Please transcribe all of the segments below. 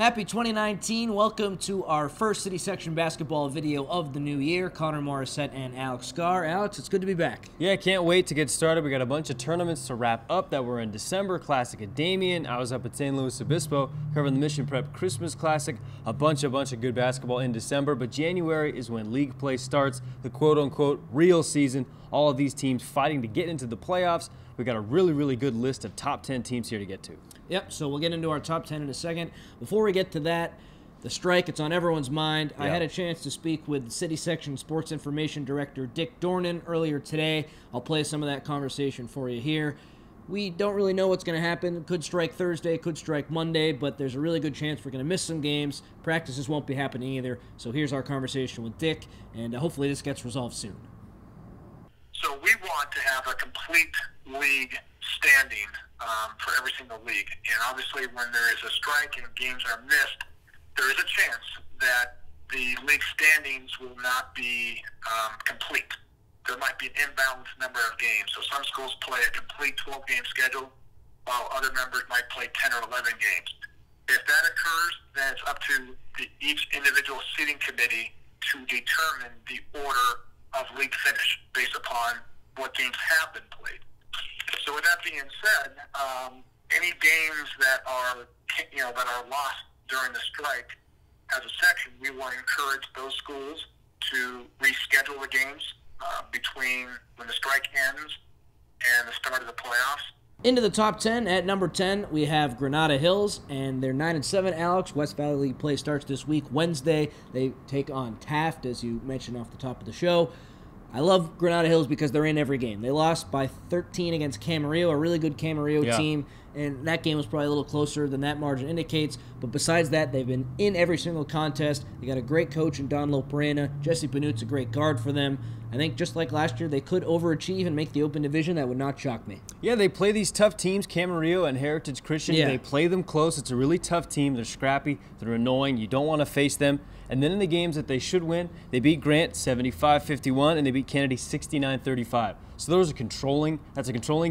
Happy 2019. Welcome to our first City Section basketball video of the new year. Connor Morissette and Alex Scar. Alex, it's good to be back. Yeah, can't wait to get started. We got a bunch of tournaments to wrap up that were in December. Classic at Damien. I was up at San Luis Obispo covering the Mission Prep Christmas Classic. A bunch of good basketball in December, but January is when league play starts, the quote-unquote real season. All of these teams fighting to get into the playoffs. We got a really good list of top 10 teams here to get to. Yep, so we'll get into our top 10 in a second. Before we get to that, the strike, it's on everyone's mind. I had a chance to speak with City Section Sports Information Director Dick Dornan earlier today. I'll play some of that conversation for you here. We don't really know what's going to happen. Could strike Thursday, could strike Monday, but there's a really good chance we're going to miss some games. Practices won't be happening either. So here's our conversation with Dick, and hopefully this gets resolved soon. So we want to have a complete league standing for every single league. And obviously when there is a strike and games are missed, there is a chance that the league standings will not be complete. There might be an imbalanced number of games. So some schools play a complete 12-game schedule, while other members might play 10 or 11 games. If that occurs, then it's up to each individual seating committee to determine the order of league finish based upon what games have been played. So with that being said, any games that are lost during the strike, as a section, we will encourage those schools to reschedule the games between when the strike ends and the start of the playoffs. Into the top 10, at number 10, we have Granada Hills, and they're 9-7, Alex. West Valley League play starts this week, Wednesday. They take on Taft, as you mentioned off the top of the show. I love Granada Hills because they're in every game. They lost by 13 against Camarillo, a really good Camarillo team, and that game was probably a little closer than that margin indicates. But besides that, they've been in every single contest. They got a great coach in Don Loperena. Jesse Benut's a great guard for them. I think just like last year, they could overachieve and make the Open Division. That would not shock me. Yeah, they play these tough teams, Camarillo and Heritage Christian. They play them close. It's a really tough team. They're scrappy. They're annoying. You don't want to face them. And then in the games that they should win, they beat Grant 75-51, and they beat Kennedy 69-35. So that's a controlling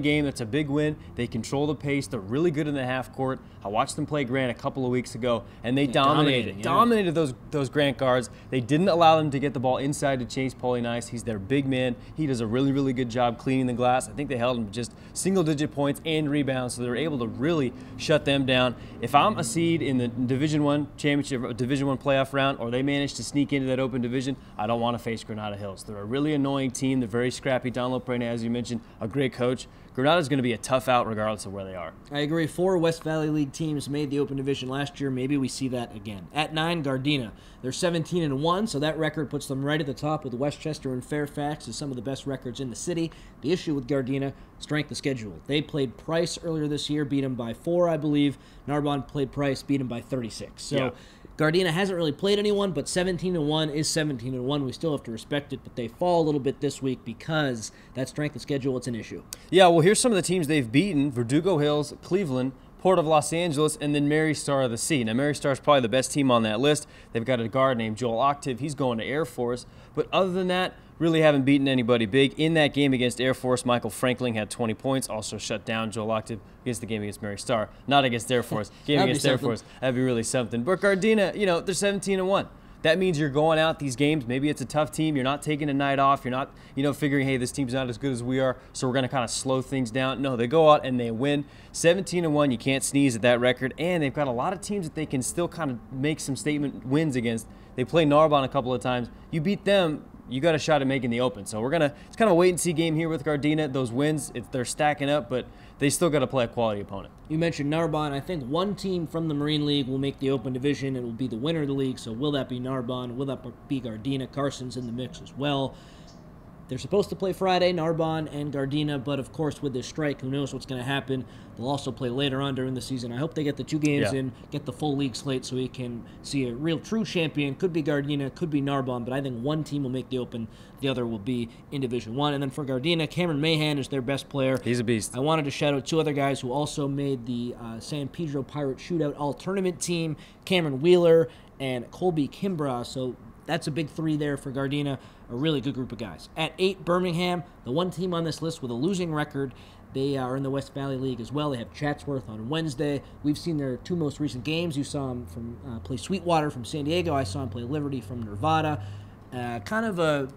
game. That's a big win. They control the pace. They're really good in the half court. I watched them play Grant a couple of weeks ago, and they dominated those Grant guards. They didn't allow them to get the ball inside to Chase Pauly Nice. He's their big man. He does a really good job cleaning the glass. I think they held him to just single-digit points and rebounds, so they were able to really shut them down. If I'm a seed in the Division I championship, Division I playoff round, or they manage to sneak into that open division, I don't want to face Granada Hills. They're a really annoying team. They're very scrappy. Don Loperena, as you mentioned, a great coach. Granada's going to be a tough out regardless of where they are. I agree. 4 West Valley League teams made the Open Division last year. Maybe we see that again. At 9, Gardena. They're 17-1, so that record puts them right at the top with Westchester and Fairfax as some of the best records in the city. The issue with Gardena, strength of schedule. They played Price earlier this year, beat them by 4, I believe. Narbonne played Price, beat them by 36. So Gardena hasn't really played anyone, but 17-1 is 17-1. We still have to respect it, but they fall a little bit this week because that strength of schedule, it's an issue. Yeah, well, here's some of the teams they've beaten: Verdugo Hills, Cleveland, Port of Los Angeles, and then Mary Star of the Sea. Now, Mary Star is probably the best team on that list. They've got a guard named Joel Octave. He's going to Air Force. But other than that, really haven't beaten anybody big. In that game against Air Force, Michael Frankling had 20 points, also shut down Joel Octave against the game against Mary Star. Not against Air Force. Game against Air Force. That'd be really something. But Gardena, they're 17-1. That means you're going out these games. Maybe it's a tough team. You're not taking a night off. You're not, figuring, hey, this team's not as good as we are, so we're going to kind of slow things down. No, they go out and they win. 17-1, you can't sneeze at that record. And they've got a lot of teams that they can still kind of make some statement wins against. They play Narbonne a couple of times. You beat them, you got a shot at making the Open. So it's kind of a wait-and-see game here with Gardena. Those wins, they're stacking up, but they still got to play a quality opponent. You mentioned Narbonne. I think one team from the Marine League will make the Open Division. It will be the winner of the league. So will that be Narbonne? Will that be Gardena? Carson's in the mix as well. They're supposed to play Friday, Narbonne and Gardena, but of course with this strike, who knows what's going to happen. They'll also play later on during the season. I hope they get the 2 games in, get the full league slate so we can see a real true champion. Could be Gardena, could be Narbonne, but I think one team will make the Open, the other will be in Division I. And then for Gardena, Cameron Mahan is their best player. He's a beast. I wanted to shout out 2 other guys who also made the San Pedro Pirate Shootout All-Tournament team, Cameron Wheeler and Colby Kimbrough. So that's a big 3 there for Gardena, a really good group of guys. At 8, Birmingham, the one team on this list with a losing record. They are in the West Valley League as well. They have Chatsworth on Wednesday. We've seen their 2 most recent games. You saw them play Sweetwater from San Diego. I saw them play Liberty from Nevada. Kind of a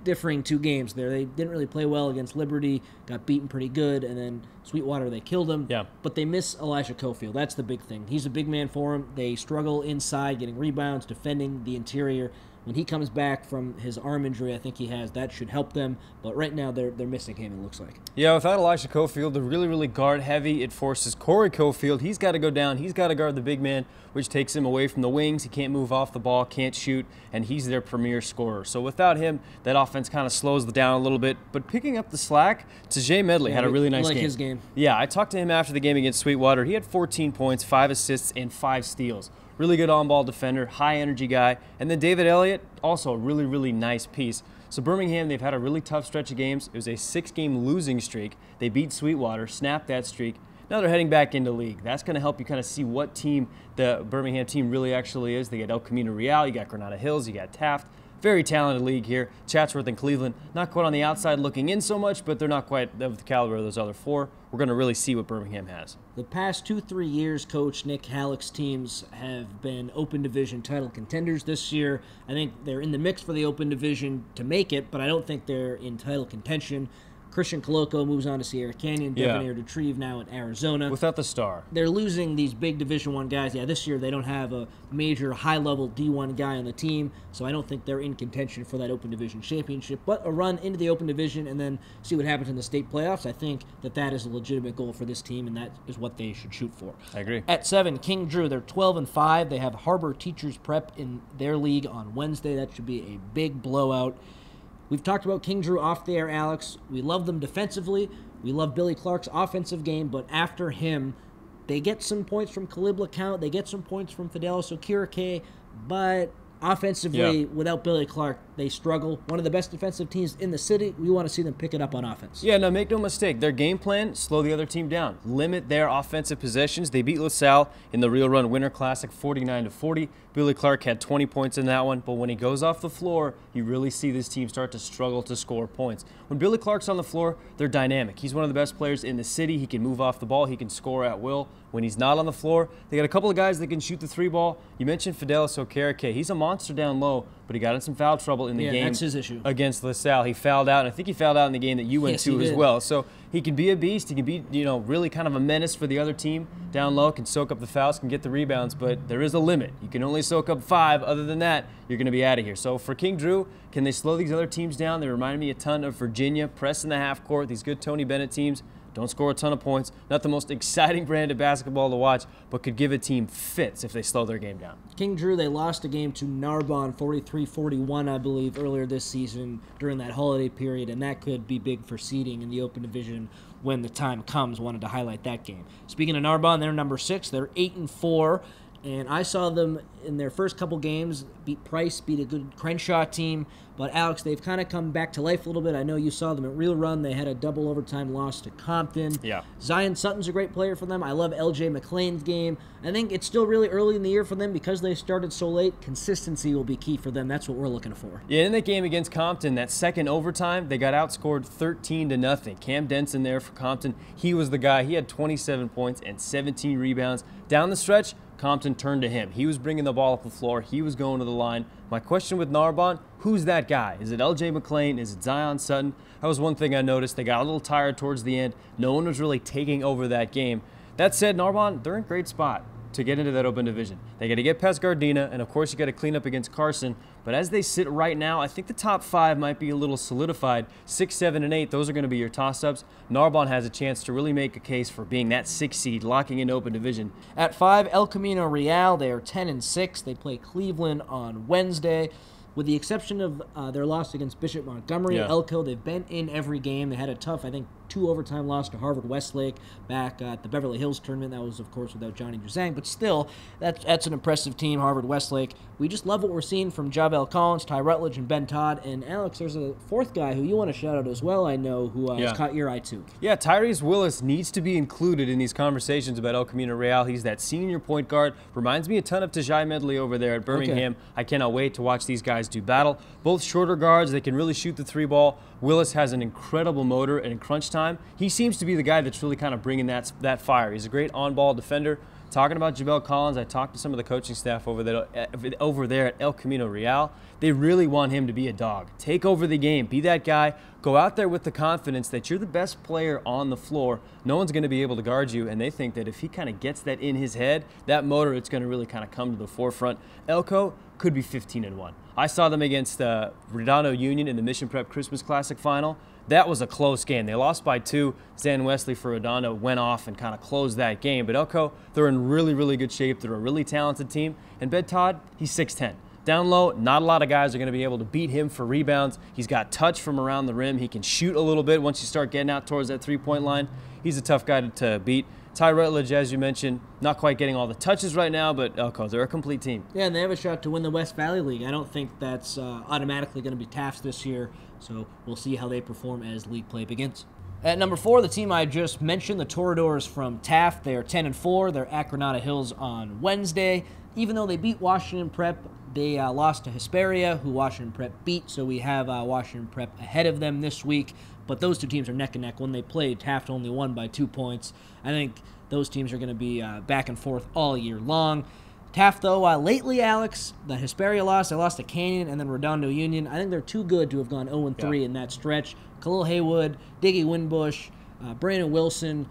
differing 2 games there. They didn't really play well against Liberty, got beaten pretty good, and then Sweetwater, they killed him. Yeah. But they miss Elijah Cofield. That's the big thing. He's a big man for them. They struggle inside, getting rebounds, defending the interior. When he comes back from his arm injury, I think he has, that should help them. But right now, they're missing him, it looks like. Yeah, without Elijah Cofield, they're really, really guard heavy. It forces Corey Cofield. He's got to go down. He's got to guard the big man, which takes him away from the wings. He can't move off the ball, can't shoot, and he's their premier scorer. So without him, that offense kind of slows down a little bit. But picking up the slack, Tajay Medley had a really nice game. His game. Yeah, I talked to him after the game against Sweetwater. He had 14 points, 5 assists, and 5 steals. Really good on-ball defender, high-energy guy. And then David Elliott, also a really, really nice piece. So Birmingham, they've had a really tough stretch of games. It was a 6-game losing streak. They beat Sweetwater, snapped that streak. Now they're heading back into league. That's going to help you kind of see what team the Birmingham team really actually is. They got El Camino Real, you got Granada Hills, you got Taft. Very talented league here. Chatsworth and Cleveland, not quite on the outside looking in so much, but they're not quite of the caliber of those other 4. We're going to really see what Birmingham has. The past 2-3 years, Coach Nick Halleck's teams have been Open Division title contenders this year. I think they're in the mix for the Open Division to make it, but I don't think they're in title contention. Christian Coloco moves on to Sierra Canyon. Devonair Detreve now in Arizona. Without the star. They're losing these big Division I guys. Yeah, this year they don't have a major high-level D1 guy on the team, so I don't think they're in contention for that Open Division championship. But a run into the Open Division and then see what happens in the state playoffs, I think that is a legitimate goal for this team, and that is what they should shoot for. I agree. At 7, King Drew. They're 12-5. They have Harbor Teachers Prep in their league on Wednesday. That should be a big blowout. We've talked about King Drew off the air, Alex. We love them defensively. We love Billy Clark's offensive game, but after him, they get some points from Caleb LeCount. They get some points from Fidelis Okirike, but offensively, without Billy Clark, they struggle. One of the best defensive teams in the city. We want to see them pick it up on offense. Yeah, no, make no mistake. Their game plan, slow the other team down. Limit their offensive possessions. They beat LaSalle in the Real Run Winter Classic 49-40. Billy Clark had 20 points in that one, but when he goes off the floor, you really see this team start to struggle to score points. When Billy Clark's on the floor, they're dynamic. He's one of the best players in the city. He can move off the ball. He can score at will. When he's not on the floor, they got a couple of guys that can shoot the 3-ball. You mentioned Fidelis Okirike. He's a monster down low, but he got in some foul trouble in the game that's his issue. against LaSalle. He fouled out, and I think he fouled out in the game that you went to as well. So he can be a beast. He can be, really kind of a menace for the other team down low, can soak up the fouls, can get the rebounds, but there is a limit. You can only soak up 5. Other than that, you're going to be out of here. So for King Drew, can they slow these other teams down? They remind me a ton of Virginia, press in the half court, these good Tony Bennett teams. Don't score a ton of points. Not the most exciting brand of basketball to watch, but could give a team fits if they slow their game down. King Drew, they lost a game to Narbonne 43-41, I believe, earlier this season during that holiday period, and that could be big for seeding in the Open Division when the time comes. Wanted to highlight that game. Speaking of Narbonne, they're number 6. They're 8-4. And I saw them in their first couple games beat Price, beat a good Crenshaw team. But, Alex, they've kind of come back to life a little bit. I know you saw them at Real Run. They had a double overtime loss to Compton. Yeah. Zion Sutton's a great player for them. I love L.J. McLean's game. I think it's still really early in the year for them because they started so late. Consistency will be key for them. That's what we're looking for. Yeah, in that game against Compton, that second overtime, they got outscored 13-0. Cam Denson there for Compton. He was the guy. He had 27 points and 17 rebounds. Down the stretch, Compton turned to him. He was bringing the ball up the floor. He was going to the line. My question with Narbonne, who's that guy? Is it L.J. McLean? Is it Zion Sutton? That was one thing I noticed. They got a little tired towards the end. No one was really taking over that game. That said, Narbonne, they're in a great spot to get into that Open Division. They got to get past Gardena, and of course you got to clean up against Carson. But as they sit right now, I think the top 5 might be a little solidified. 6, 7, and 8, those are going to be your toss-ups. Narbonne has a chance to really make a case for being that 6 seed, locking in Open Division. At 5, El Camino Real. They are 10-6. They play Cleveland on Wednesday. With the exception of their loss against Bishop Montgomery and Elko, they've been in every game. They had a tough, I think, 2 overtime loss to Harvard Westlake back at the Beverly Hills tournament. That was, of course, without Johnny Juzang. But still, that's an impressive team, Harvard Westlake. We just love what we're seeing from Javel Collins, Ty Rutledge, and Ben Todd. And, Alex, there's a 4th guy who you want to shout out as well, I know, who has caught your eye, too. Yeah, Tyrese Willis needs to be included in these conversations about El Camino Real. He's that senior point guard. Reminds me a ton of Tajay Medley over there at Birmingham. Okay. I cannot wait to watch these guys do battle. Both shorter guards. They can really shoot the 3-ball. Willis has an incredible motor, and in crunch time, time. He seems to be the guy that's really kind of bringing that fire. He's a great on-ball defender. Talking about Jabel Collins, I talked to some of the coaching staff over there at El Camino Real. They really want him to be a dog. Take over the game. Be that guy. Go out there with the confidence that you're the best player on the floor. No one's going to be able to guard you, and they think that if he kind of gets that in his head, that motor, it's going to really kind of come to the forefront. Elko could be 15-1. I saw them against Redondo Union in the Mission Prep Christmas Classic final. That was a close game. They lost by 2. Zan Wesley for Redondo went off and kind of closed that game. But Elko, they're in really, really good shape. They're a really talented team. And Ben Todd, he's 6'10". Down low, not a lot of guys are going to be able to beat him for rebounds. He's got touch from around the rim. He can shoot a little bit once you start getting out towards that three-point line. He's a tough guy to beat. Ty Rutledge, as you mentioned, not quite getting all the touches right now, but Elko, they're a complete team. Yeah, and they have a shot to win the West Valley League. I don't think that's automatically going to be Taft's this year, so we'll see how they perform as league play begins. At number 4, the team I just mentioned, the Toreadors from Taft. They're 10-4. They're at Granada Hills on Wednesday. Even though they beat Washington Prep, they lost to Hesperia, who Washington Prep beat, so we have Washington Prep ahead of them this week. But those two teams are neck and neck. When they played, Taft only won by 2 points. I think those teams are going to be back and forth all year long. Taft, though, lately, Alex, the Hesperia loss, they lost to Canyon and then Redondo Union. I think they're too good to have gone 0-3 in that stretch. Khalil Haywood, Diggy Winbush, Brandon Wilson.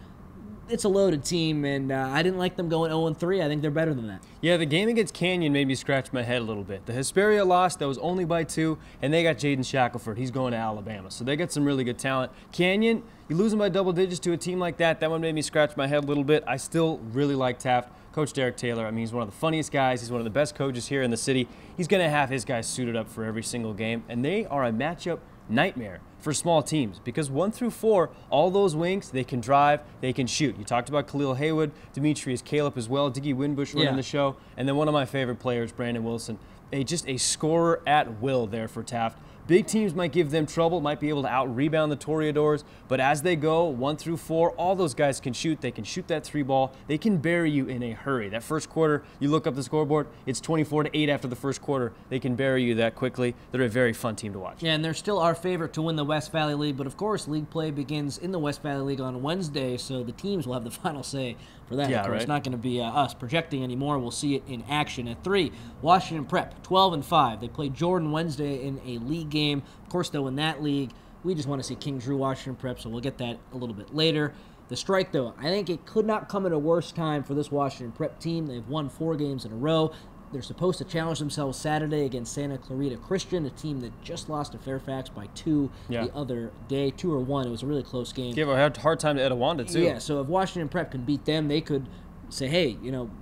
It's a loaded team, and I didn't like them going 0-3. I think they're better than that. Yeah, the game against Canyon made me scratch my head a little bit. The Hesperia lost, that was only by 2, and they got Jaden Shackelford. He's going to Alabama, so they got some really good talent. Canyon, you lose them by double digits to a team like that. That one made me scratch my head a little bit. I still really like Taft. Coach Derek Taylor, I mean, he's one of the funniest guys. He's one of the best coaches here in the city. He's going to have his guys suited up for every single game, and they are a matchup nightmare for small teams because 1-4, all those wings, they can drive, they can shoot. You talked about Khalil Haywood, Demetrius Caleb as well, Diggy Winbush running the show, and then one of my favorite players, Brandon Wilson, just a scorer at will there for Taft. Big teams might give them trouble, might be able to out-rebound the Toreadors, but as they go 1-4, all those guys can shoot. They can shoot that 3-ball. They can bury you in a hurry. That first quarter, you look up the scoreboard, it's 24-8 after the first quarter. They can bury you that quickly. They're a very fun team to watch. Yeah, and they're still our favorite to win the West Valley League, but of course, league play begins in the West Valley League on Wednesday, so the teams will have the final say for that. Yeah, of course, right. It's not going to be us projecting anymore. We'll see it in action. At 3, Washington Prep, 12-5. They play Jordan Wednesday in a league game. Of course, though, in that league, we just want to see King Drew Washington Prep, so we'll get that a little bit later. The strike, though, I think it could not come at a worse time for this Washington Prep team. They've won 4 games in a row. They're supposed to challenge themselves Saturday against Santa Clarita Christian, a team that just lost to Fairfax by 2 the other day, 2 or 1. It was a really close game. Give a hard time to Etowanda, too. Yeah, so if Washington Prep can beat them, they could say, hey,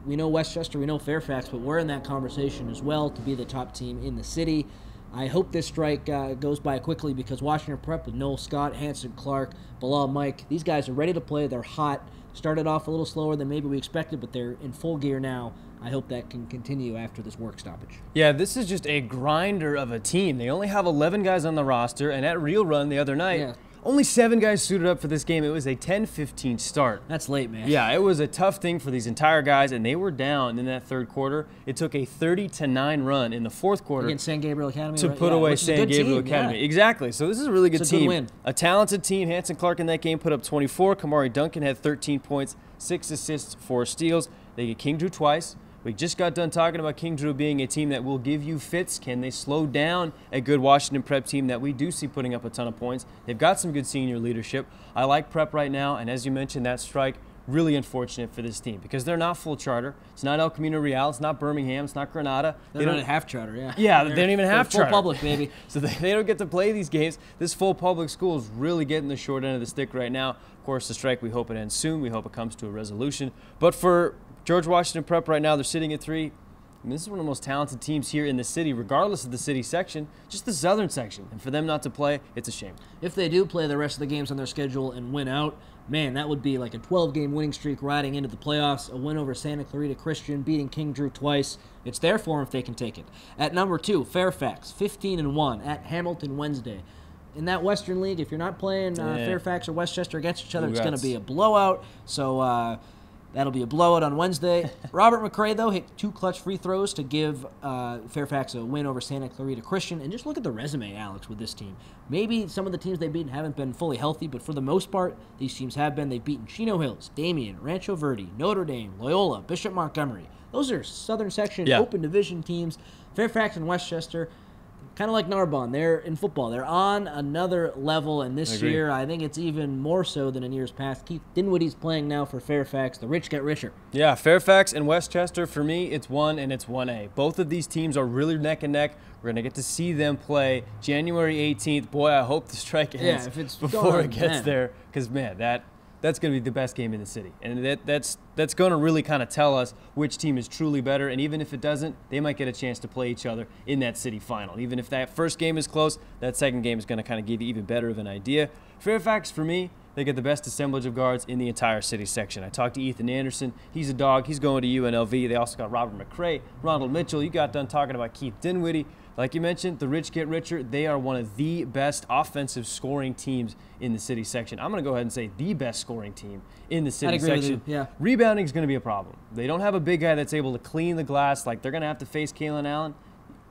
we know Westchester, we know Fairfax, but we're in that conversation as well to be the top team in the city. I hope this strike goes by quickly because Washington Prep with Noel Scott, Hanson Clark, Bilal Mike, these guys are ready to play. They're hot. Started off a little slower than maybe we expected, but they're in full gear now. I hope that can continue after this work stoppage. Yeah, this is just a grinder of a team. They only have 11 guys on the roster, and at Real Run the other night, only 7 guys suited up for this game. It was a 10-15 start. That's late, man. Yeah, it was a tough thing for these entire guys, and they were down in that third quarter. It took a 30-9 run in the fourth quarter against San Gabriel Academy to put away San Gabriel Academy. Exactly. So this is a really good team. Good win. A talented team. Hanson Clark in that game put up 24. Kamari Duncan had 13 points, 6 assists, 4 steals. They get King Drew twice. We just got done talking about King Drew being a team that will give you fits. Can they slow down a good Washington Prep team that we do see putting up a ton of points? They've got some good senior leadership. I like Prep right now, and as you mentioned, that strike, really unfortunate for this team because they're not full charter. It's not El Camino Real. It's not Birmingham. It's not Granada. They don't have charter, yeah. Yeah, they don't even have charter. Full public, baby. So they don't get to play these games. This full public school is really getting the short end of the stick right now. Of course, the strike, we hope it ends soon. We hope it comes to a resolution. But for George Washington Prep right now, they're sitting at 3. I mean, this is one of the most talented teams here in the city, regardless of the city section, just the southern section. And for them not to play, it's a shame. If they do play the rest of the games on their schedule and win out, man, that would be like a 12-game winning streak riding into the playoffs, a win over Santa Clarita Christian, beating King Drew twice. It's there for them if they can take it. At number 2, Fairfax, 15-1 at Hamilton Wednesday. In that Western League, if you're not playing Fairfax or Westchester against each other, it's going to be a blowout. So, That'll be a blowout on Wednesday. Robert McRae, though, hit 2 clutch free throws to give Fairfax a win over Santa Clarita Christian. And just look at the resume, Alex, with this team. Maybe some of the teams they've beaten haven't been fully healthy, but for the most part, these teams have been. They've beaten Chino Hills, Damien, Rancho Verde, Notre Dame, Loyola, Bishop Montgomery. Those are Southern Section Open Division teams. Fairfax and Westchester, kind of like Narbonne, they're in football. They're on another level, and this year I think it's even more so than in years past. Keith Dinwiddie's playing now for Fairfax. The rich get richer. Yeah, Fairfax and Westchester, for me, it's 1 and it's 1A. Both of these teams are really neck and neck. We're going to get to see them play January 18th. Boy, I hope the strike ends before it gets there, because, man, that's going to be the best game in the city. And that's going to really kind of tell us which team is truly better. And even if it doesn't, they might get a chance to play each other in that city final. Even if that first game is close, that second game is going to kind of give you even better of an idea. Fairfax, for me, they get the best assemblage of guards in the entire city section. I talked to Ethan Anderson. He's a dog. He's going to UNLV. They also got Robert McRae, Ronald Mitchell. You got done talking about Keith Dinwiddie. Like you mentioned, the rich get richer. They are one of the best offensive scoring teams in the city section. I'm going to go ahead and say the best scoring team in the city section. Yeah. Rebounding is going to be a problem. They don't have a big guy that's able to clean the glass. Like, they're going to have to face Kalen Allen.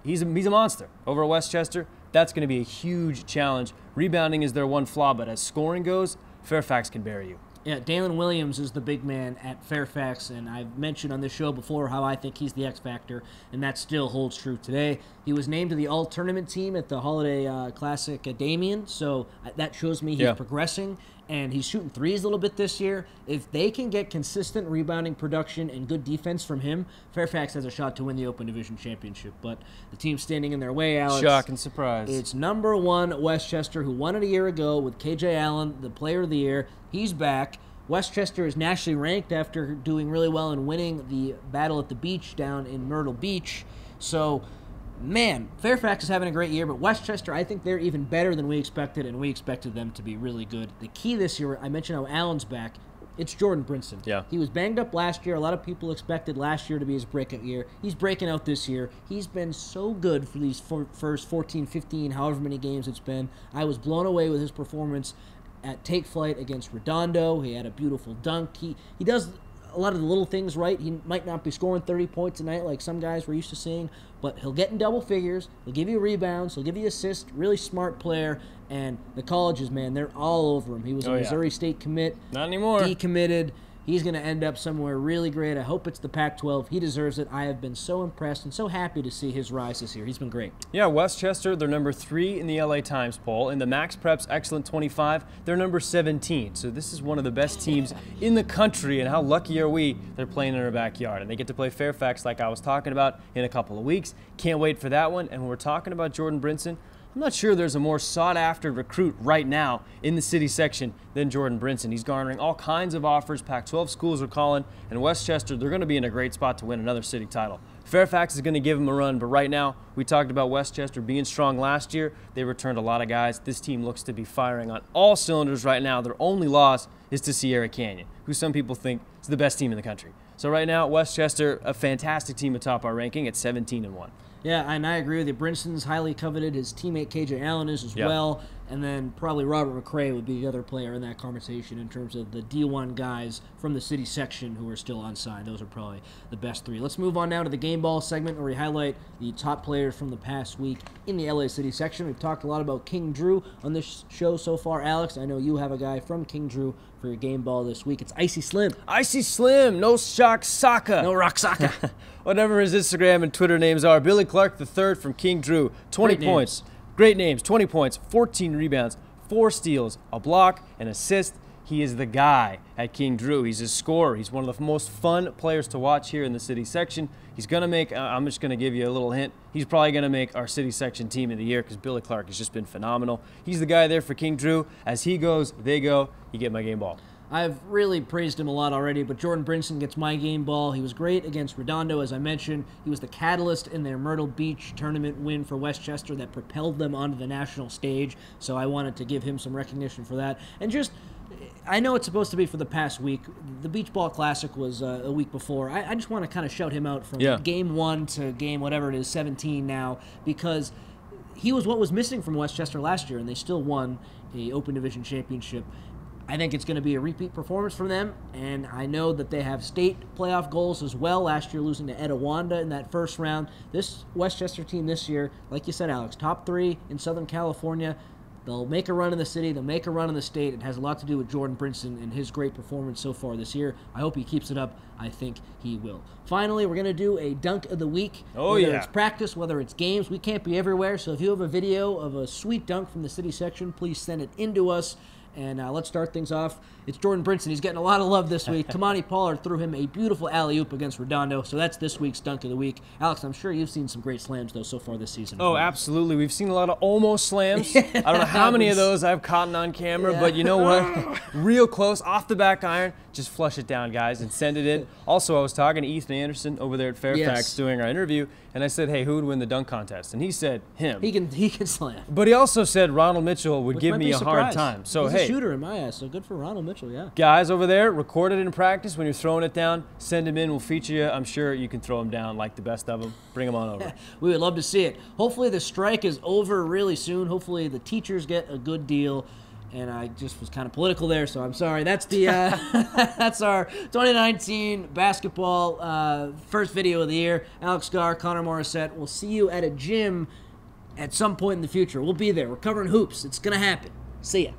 He's a monster over at Westchester. That's going to be a huge challenge. Rebounding is their one flaw, but as scoring goes, Fairfax can bury you. Yeah, Dalen Williams is the big man at Fairfax, and I've mentioned on this show before how I think he's the X factor, and that still holds true today. He was named to the all-tournament team at the Holiday Classic at Damien, so that shows me he's progressing, and he's shooting threes a little bit this year. If they can get consistent rebounding production and good defense from him, Fairfax has a shot to win the Open Division Championship, but the team's standing in their way, Alex. Shock and surprise. It's number 1 Westchester, who won it a year ago with KJ Allen, the Player of the Year. He's back. Westchester is nationally ranked after doing really well and winning the Battle at the Beach down in Myrtle Beach. So, man, Fairfax is having a great year, but Westchester, I think they're even better than we expected, and we expected them to be really good. The key this year, I mentioned how Allen's back. It's Jordan Brinson. Yeah. He was banged up last year. A lot of people expected last year to be his breakout year. He's breaking out this year. He's been so good for these first 14, 15, however many games it's been. I was blown away with his performance at Take Flight against Redondo. He had a beautiful dunk. He does a lot of the little things right. He might not be scoring 30 points a night like some guys we're used to seeing, but he'll get in double figures. He'll give you rebounds. He'll give you assists. Really smart player. And the colleges, man, they're all over him. He was a Missouri State commit. Not anymore. Decommitted. He's going to end up somewhere really great. I hope it's the Pac-12. He deserves it. I have been so impressed and so happy to see his rise this year. He's been great. Yeah, Westchester, they're number 3 in the LA Times poll. In the Max Preps Excellent 25, they're number 17. So this is one of the best teams in the country, and how lucky are we they're playing in our backyard. And they get to play Fairfax like I was talking about in a couple of weeks. Can't wait for that one. And when we're talking about Jordan Brinson, I'm not sure there's a more sought-after recruit right now in the city section than Jordan Brinson. He's garnering all kinds of offers. Pac-12 schools are calling, and Westchester, they're going to be in a great spot to win another city title. Fairfax is going to give him a run, but right now, we talked about Westchester being strong last year. They returned a lot of guys. This team looks to be firing on all cylinders right now. Their only loss is to Sierra Canyon, who some people think is the best team in the country. So right now, Westchester, a fantastic team atop our ranking at 17-1. Yeah, and I agree with you. Brinson's highly coveted. His teammate KJ Allen is as well. And then probably Robert McRae would be the other player in that conversation in terms of the D1 guys from the city section who are still unsigned. Those are probably the best 3. Let's move on now to the game ball segment where we highlight the top players from the past week in the LA City section. We've talked a lot about King Drew on this show so far. Alex, I know you have a guy from King Drew for your game ball this week. It's Icy Slim. Icy Slim, no shock Saka. No rock Saka. Whatever his Instagram and Twitter names are. Billy Clark III from King Drew, 20 points. Great names, 20 points, 14 rebounds, 4 steals, a block, an assist. He is the guy at King Drew. He's a scorer. He's one of the most fun players to watch here in the city section. He's going to make, I'm just going to give you a little hint, he's probably going to make our city section team of the year because Billy Clark has just been phenomenal. He's the guy there for King Drew. As he goes, they go. You get my game ball. I've really praised him a lot already, but Jordan Brinson gets my game ball. He was great against Redondo, as I mentioned. He was the catalyst in their Myrtle Beach tournament win for Westchester that propelled them onto the national stage, so I wanted to give him some recognition for that. And just, I know it's supposed to be for the past week. The Beach Ball Classic was a week before. I just want to kind of shout him out from game 1 to game whatever it is, 17 now, because he was what was missing from Westchester last year, and they still won the Open Division Championship. I think it's going to be a repeat performance from them, and I know that they have state playoff goals as well. Last year, losing to Etiwanda in that first round. This Westchester team this year, like you said, Alex, top 3 in Southern California. They'll make a run in the city. They'll make a run in the state. It has a lot to do with Jordan Brinson and his great performance so far this year. I hope he keeps it up. I think he will. Finally, we're going to do a dunk of the week. Whether it's practice, whether it's games, we can't be everywhere. So if you have a video of a sweet dunk from the city section, please send it in to us. And let's start things off. It's Jordan Brinson. He's getting a lot of love this week. Kamani Pollard threw him a beautiful alley-oop against Redondo. So that's this week's Dunk of the Week. Alex, I'm sure you've seen some great slams, though, so far this season. Oh, absolutely. We've seen a lot of almost slams. I don't know how many of those I've caught on camera, but you know what? Real close, off the back iron. Just flush it down, guys, and send it in. Also, I was talking to Ethan Anderson over there at Fairfax doing our interview, and I said, hey, who would win the dunk contest? And he said, him. He can slam. But he also said Ronald Mitchell would give me a hard time. So, He's hey. a shooter in my ass, so good for Ronald Mitchell, yeah. Guys over there, record it in practice. When you're throwing it down, send him in. We'll feature you. I'm sure you can throw him down like the best of them. Bring him on over. We would love to see it. Hopefully the strike is over really soon. Hopefully the teachers get a good deal. And I just was kind of political there, so I'm sorry. That's the that's our 2019 basketball first video of the year. Alex Garr, Connor Morissette. We'll see you at a gym at some point in the future. We'll be there. We're covering hoops. It's going to happen. See ya.